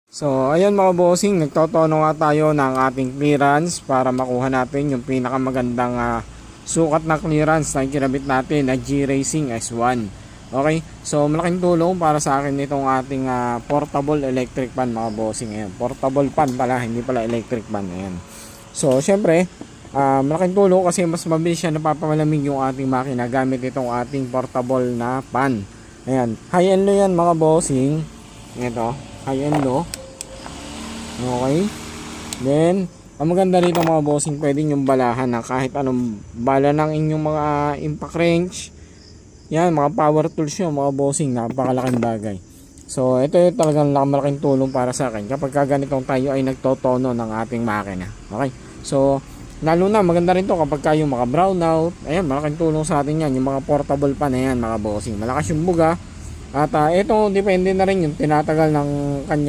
So ayan mga bossing, nagtotono nga tayo ng ating clearance para makuha natin yung pinakamagandang sukat na clearance na kinabit natin na G-Racing S1. Okay, so malaking tulong para sa akin itong ating portable electric fan mga bossing. Ayan, portable fan pala, hindi pala electric fan. Ayan. So syempre, malaking tulong kasi mas mabilis siya napapamalamig yung ating makina gamit itong ating portable na fan. Ayan, high and low yan mga bossing. Ito, high and low. Okay. Then, ang maganda rito mga bossing, pwede nyo balahan na kahit anong bala ng inyong mga impact wrench. Yan, mga power tools nyo mga bossing, napakalaking bagay. So, ito yung talagang malaking tulong para sa akin kapag ganitong tayo ay nagtotono ng ating makina. Okay. So, lalo na maganda rin to kapag kayo maka brown out. Ayan, malaking tulong sa atin yan, yung mga portable pan na yan mga bossing. Malakas yung buga. At ito, depende na rin yung tinatagal ng kanya